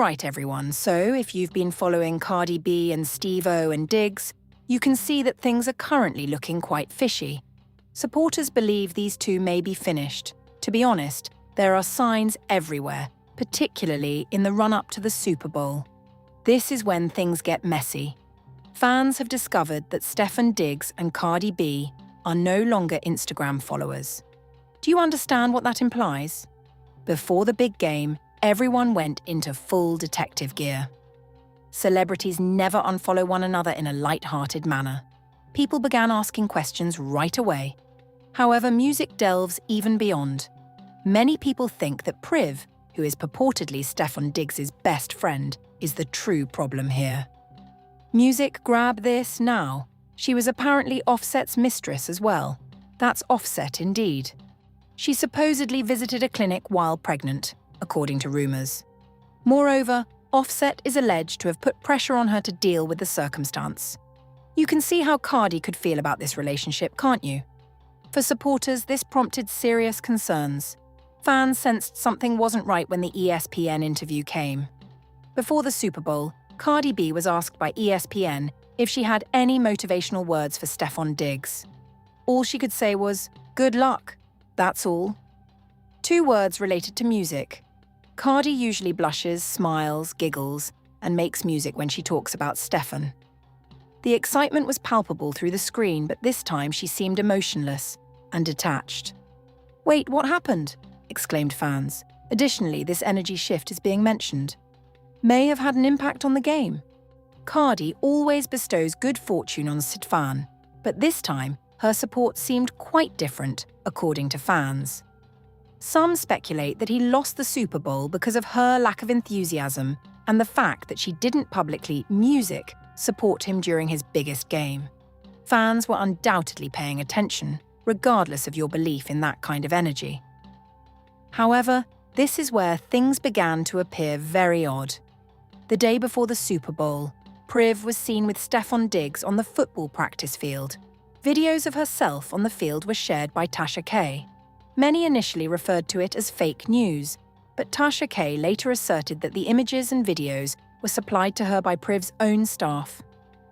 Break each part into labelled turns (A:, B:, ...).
A: Alright everyone, so if you've been following Cardi B and Steve-O and Diggs, you can see that things are currently looking quite fishy. Supporters believe these two may be finished. To be honest, there are signs everywhere, particularly in the run-up to the Super Bowl. This is when things get messy. Fans have discovered that Stefon Diggs and Cardi B are no longer Instagram followers. Do you understand what that implies? Before the big game, everyone went into full detective gear. Celebrities never unfollow one another in a light-hearted manner. People began asking questions right away. However, music delves even beyond. Many people think that Priv, who is purportedly Stefon Diggs' best friend, is the true problem here. Music grab this now. She was apparently Offset's mistress as well. That's Offset indeed. She supposedly visited a clinic while pregnant, according to rumours. Moreover, Offset is alleged to have put pressure on her to deal with the circumstance. You can see how Cardi could feel about this relationship, can't you? For supporters, this prompted serious concerns. Fans sensed something wasn't right when the ESPN interview came. Before the Super Bowl, Cardi B was asked by ESPN if she had any motivational words for Stefon Diggs. All she could say was, "Good luck." That's all. 2 words related to music. Cardi usually blushes, smiles, giggles, and makes music when she talks about Stefon. The excitement was palpable through the screen, but this time she seemed emotionless and detached. "Wait, what happened?" exclaimed fans. Additionally, this energy shift is being mentioned. May have had an impact on the game. Cardi always bestows good fortune on Stefon, but this time her support seemed quite different, according to fans. Some speculate that he lost the Super Bowl because of her lack of enthusiasm and the fact that she didn't publicly support him during his biggest game. Fans were undoubtedly paying attention, regardless of your belief in that kind of energy. However, this is where things began to appear very odd. The day before the Super Bowl, Priv was seen with Stefon Diggs on the football practice field. Videos of herself on the field were shared by Tasha K. Many initially referred to it as fake news, but Tasha K later asserted that the images and videos were supplied to her by Priv's own staff.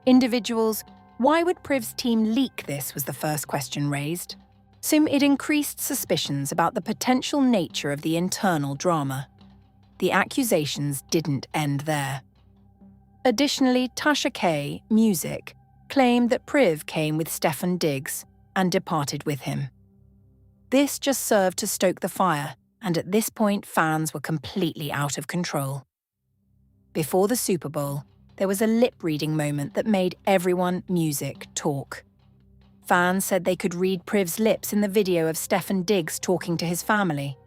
A: Individuals, why would Priv's team leak this, was the first question raised. So it increased suspicions about the potential nature of the internal drama. The accusations didn't end there. Additionally, Tasha K, Music, claimed that Priv came with Stefon Diggs and departed with him. This just served to stoke the fire, and at this point fans were completely out of control. Before the Super Bowl, there was a lip-reading moment that made everyone Music talk. Fans said they could read Priv's lips in the video of Stefon Diggs talking to his family.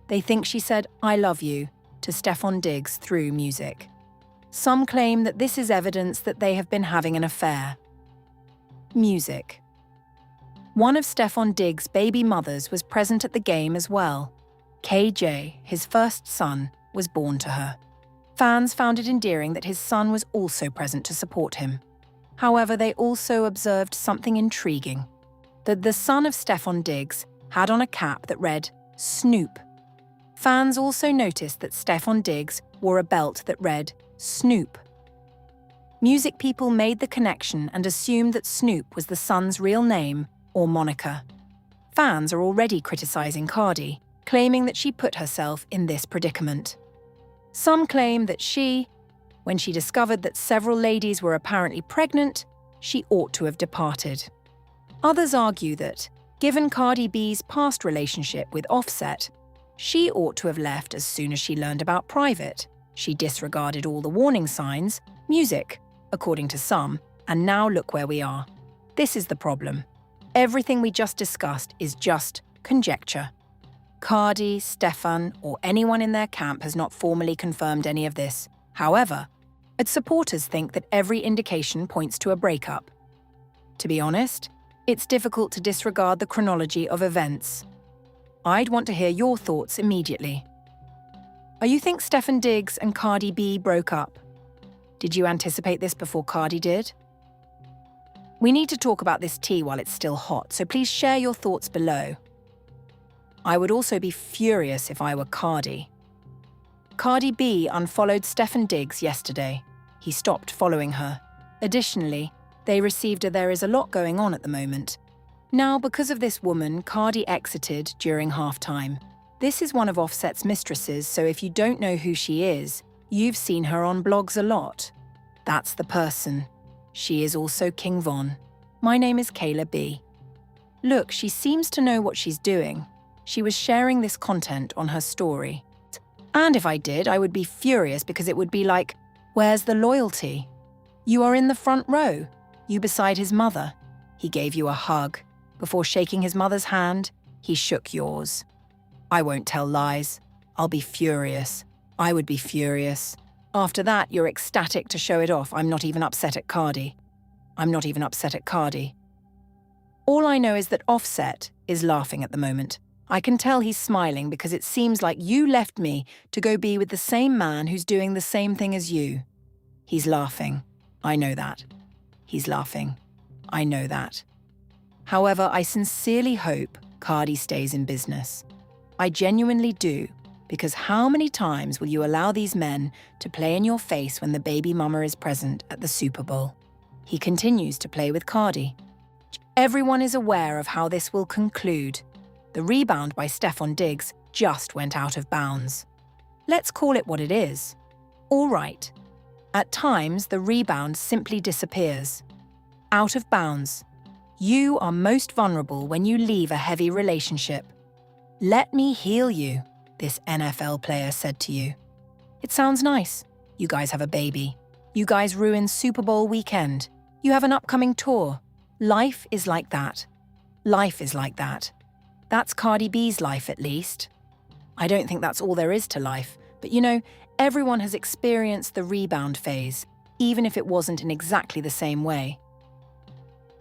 A: They think she said, "I love you," to Stefon Diggs through Music. Some claim that this is evidence that they have been having an affair. Music. One of Stefon Diggs' baby mothers was present at the game as well. KJ, his first son, was born to her. Fans found it endearing that his son was also present to support him. However, they also observed something intriguing. That the son of Stefon Diggs had on a cap that read, Snoop. Fans also noticed that Stefon Diggs wore a belt that read, Snoop. Music people made the connection and assumed that Snoop was the son's real name or moniker. Fans are already criticizing Cardi, claiming that she put herself in this predicament. Some claim that when she discovered that several ladies were apparently pregnant, she ought to have departed. Others argue that, given Cardi B's past relationship with Offset, she ought to have left as soon as she learned about Private. She disregarded all the warning signs, Music, according to some, and now look where we are. This is the problem. Everything we just discussed is just conjecture. Cardi, Stefon, or anyone in their camp has not formally confirmed any of this. However, its supporters think that every indication points to a breakup. To be honest, it's difficult to disregard the chronology of events. I'd want to hear your thoughts immediately. Are you think Stefon Diggs and Cardi B broke up? Did you anticipate this before Cardi did? We need to talk about this tea while it's still hot, so please share your thoughts below. I would also be furious if I were Cardi. Cardi B unfollowed Stefon Diggs yesterday. He stopped following her. Additionally, they received a "there is a lot going on at the moment." Now, because of this woman, Cardi exited during halftime. This is one of Offset's mistresses, so if you don't know who she is, you've seen her on blogs a lot. That's the person. She is also King Von. My name is Kayla B. Look, she seems to know what she's doing. She was sharing this content on her story. And if I did, I would be furious because it would be like, where's the loyalty? You are in the front row. You beside his mother. He gave you a hug. Before shaking his mother's hand, he shook yours. I won't tell lies. I'll be furious. I would be furious. After that, you're ecstatic to show it off. I'm not even upset at Cardi. All I know is that Offset is laughing at the moment. I can tell he's smiling because it seems like you left me to go be with the same man who's doing the same thing as you. He's laughing. I know that. He's laughing. I know that. However, I sincerely hope Cardi stays in business. I genuinely do, because how many times will you allow these men to play in your face when the baby mama is present at the Super Bowl? He continues to play with Cardi. Everyone is aware of how this will conclude. The rebound by Stefon Diggs just went out of bounds. Let's call it what it is. All right. At times, the rebound simply disappears. Out of bounds. You are most vulnerable when you leave a heavy relationship. Let me heal you, this NFL player said to you. It sounds nice. You guys have a baby. You guys ruin Super Bowl weekend. You have an upcoming tour. Life is like that. Life is like that. That's Cardi B's life, at least. I don't think that's all there is to life, but everyone has experienced the rebound phase, even if it wasn't in exactly the same way.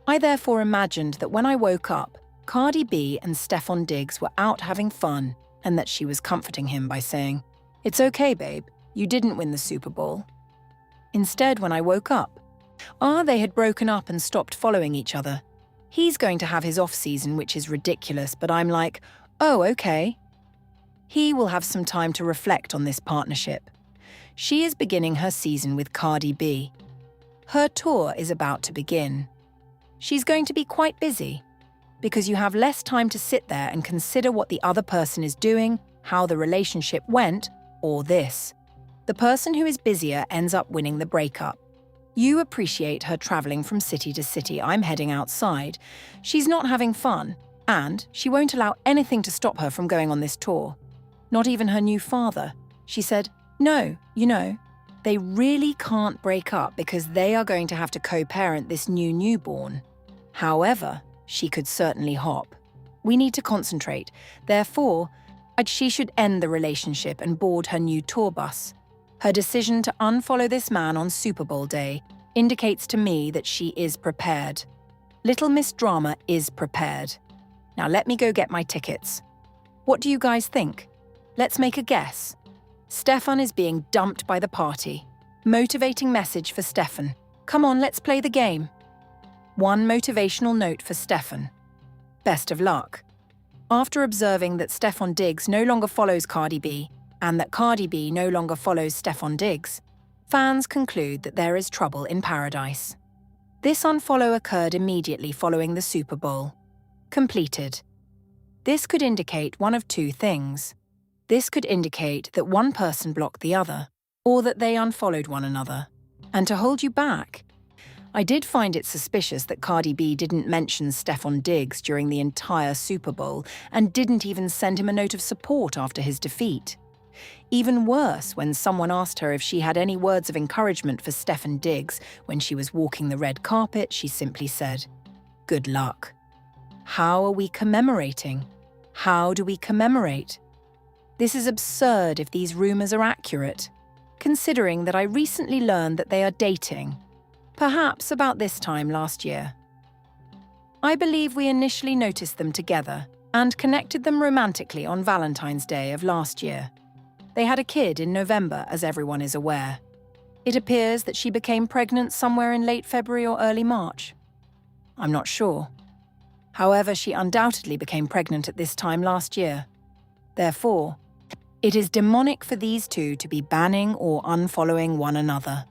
A: I therefore imagined that when I woke up, Cardi B and Stefon Diggs were out having fun and that she was comforting him by saying, "It's okay, babe, you didn't win the Super Bowl." Instead, when I woke up, they had broken up and stopped following each other. He's going to have his off-season, which is ridiculous, but I'm like, oh, okay. He will have some time to reflect on this partnership. She is beginning her season with Cardi B. Her tour is about to begin. She's going to be quite busy, because you have less time to sit there and consider what the other person is doing, how the relationship went, or this. The person who is busier ends up winning the breakup. You appreciate her traveling from city to city. I'm heading outside. She's not having fun, and she won't allow anything to stop her from going on this tour. Not even her new father. She said, no, they really can't break up because they are going to have to co-parent this new newborn. However, she could certainly hop. We need to concentrate. Therefore, she should end the relationship and board her new tour bus. Her decision to unfollow this man on Super Bowl day indicates to me that she is prepared. Little Miss Drama is prepared. Now let me go get my tickets. What do you guys think? Let's make a guess. Stefon is being dumped by the party. Motivating message for Stefon. Come on, let's play the game. One motivational note for Stefon. Best of luck. After observing that Stefon Diggs no longer follows Cardi B, and that Cardi B no longer follows Stefon Diggs, fans conclude that there is trouble in paradise. This unfollow occurred immediately following the Super Bowl. Completed. This could indicate one of two things. This could indicate that one person blocked the other, or that they unfollowed one another. And to hold you back, I did find it suspicious that Cardi B didn't mention Stefon Diggs during the entire Super Bowl and didn't even send him a note of support after his defeat. Even worse, when someone asked her if she had any words of encouragement for Stefon Diggs when she was walking the red carpet, she simply said, "Good luck." How are we commemorating? How do we commemorate? This is absurd if these rumors are accurate, considering that I recently learned that they are dating, perhaps about this time last year. I believe we initially noticed them together and connected them romantically on Valentine's Day of last year. They had a kid in November, as everyone is aware. It appears that she became pregnant somewhere in late February or early March. I'm not sure. However, she undoubtedly became pregnant at this time last year. Therefore, It is demonic for these two to be banning or unfollowing one another.